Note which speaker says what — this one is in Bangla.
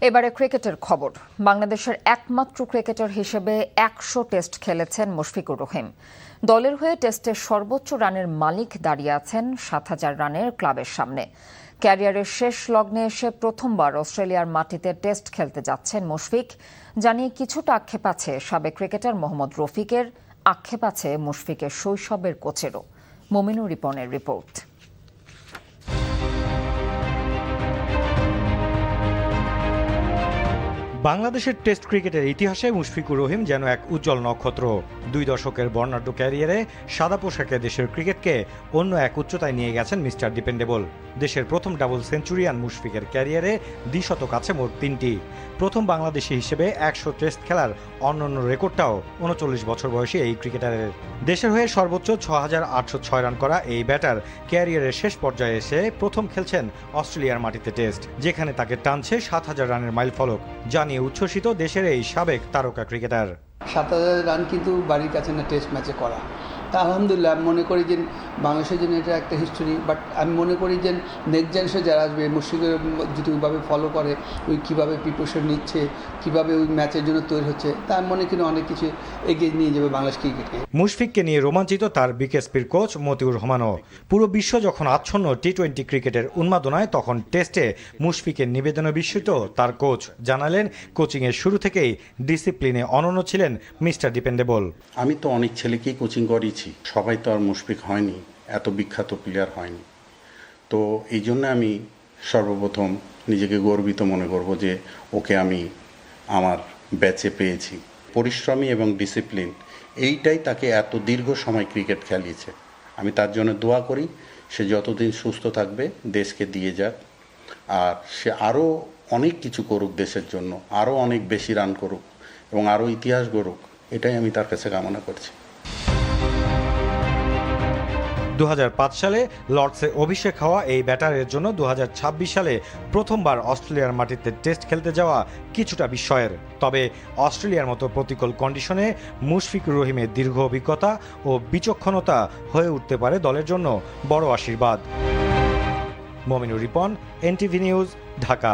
Speaker 1: এবারে ক্রিকেটের খবর। বাংলাদেশের একমাত্র ক্রিকেটার হিসেবে ১০০ টেস্ট খেলেছেন মুশফিকুর রহিম। দলের হয়ে টেস্টের সর্বোচ্চ রানের মালিক দাঁড়িয়ে আছেন ৭,০০০ রানের ক্লাবের সামনে। ক্যারিয়ারের শেষ লগ্নে এসে প্রথমবার অস্ট্রেলিয়ার মাটিতে টেস্ট খেলতে যাচ্ছেন মুশফিক। জানিয়ে কিছুটা আক্ষেপ আছে সাবেক ক্রিকেটার মোহাম্মদ রফিকের, আক্ষেপ আছে মুশফিকের শৈশবের কোচেরও। মমিনুর রিপনের রিপোর্ট।
Speaker 2: বাংলাদেশের টেস্ট ক্রিকেটের ইতিহাসে মুশফিকুর রহিম যেন এক উজ্জ্বল নক্ষত্র। ২ দশকের বর্ণাঢ্য ক্যারিয়ারে সাদা পোশাকে দেশের ক্রিকেটকে অন্য এক উচ্চতায় নিয়ে গেছেন মিস্টার ডিপেন্ডেবল। দেশের প্রথম ডাবল সেঞ্চুরিয়ান মুশফিকের ক্যারিয়ারে দ্বিশতক আছে মোট ৩টি। প্রথম বাংলাদেশি হিসেবে ১০০ টেস্ট খেলার অন্যান্য রেকর্ডটাও ৩৯ বছর বয়সী এই ক্রিকেটারের। দেশের হয়ে সর্বোচ্চ ৬,৮০৬ রান করা এই ব্যাটার ক্যারিয়ারের শেষ পর্যায়ে এসে প্রথম খেলছেন অস্ট্রেলিয়ার মাটিতে টেস্ট, যেখানে তাকে টানছে ৭,০০০ রানের মাইলফলক। জানিয়ে উচ্ছ্বসিত দেশের এই সাবেক তারকা ক্রিকেটার।
Speaker 3: ৭,০০০ রান কিন্তু বাড়ির কাছে না টেস্ট ম্যাচে করা। তা আলহামদুলিল্লাহ আমি মনে করি যে বাংলাদেশের জন্য এটা একটা হিস্টোরি। বাট আমি মনে করি যে নেক্সট জেনারেশন যারা আসবে মুশফিকের যদি ওইভাবে ফলো করে, ওই কীভাবে প্রিপারেশন নিচ্ছে, কীভাবে ওই ম্যাচের জন্য তৈরি হচ্ছে, তা আমি মনে করি অনেক কিছু এগিয়ে নিয়ে যাবে বাংলাদেশ ক্রিকেটকে।
Speaker 2: মুশফিককে নিয়ে রোমাঞ্চিত তার বিকেএসপির কোচ মতিউর রহমানও। পুরো বিশ্ব যখন আচ্ছন্ন টি-20 ক্রিকেটের উন্মাদনায়, তখন টেস্টে মুশফিকের নিবেদনে বিস্মিত তার কোচ জানালেন কোচিংয়ের শুরু থেকেই ডিসিপ্লিনে অনন্য ছিলেন মিস্টার ডিপেন্ডেবল।
Speaker 4: আমি তো অনেক ছেলেকেই কোচিং করিয়েছি, সবাই তো আর মুশফিক হয়নি, এত বিখ্যাত প্লেয়ার হয়নি। তো এই জন্য আমি সর্বপ্রথম নিজেকে গর্বিত মনে করব যে ওকে আমি আমার ব্যাচে পেয়েছি। পরিশ্রমী এবং ডিসিপ্লিন, এইটাই তাকে এত দীর্ঘ সময় ক্রিকেট খেলিয়েছে। আমি তার জন্য দোয়া করি সে যতদিন সুস্থ থাকবে দেশকে দিয়ে যাক, আর সে আরও অনেক কিছু করুক দেশের জন্য, আরও অনেক বেশি রান করুক এবং আরও ইতিহাস গড়ুক, এটাই আমি তার কাছে কামনা করছি।
Speaker 2: ২০০৫ সালে লর্ডসে অভিষেক হওয়া এই ব্যাটারের জন্য ২০২৬ সালে প্রথমবার অস্ট্রেলিয়ার মাটিতে টেস্ট খেলতে যাওয়া কিছুটা বিস্ময়ের। তবে অস্ট্রেলিয়ার মতো প্রতিকূল কন্ডিশনে মুশফিকুর রহিমের দীর্ঘ অভিজ্ঞতা ও বিচক্ষণতা হয়ে উঠতে পারে দলের জন্য বড় আশীর্বাদ। Mominur Ripon, NTV news, Dhaka.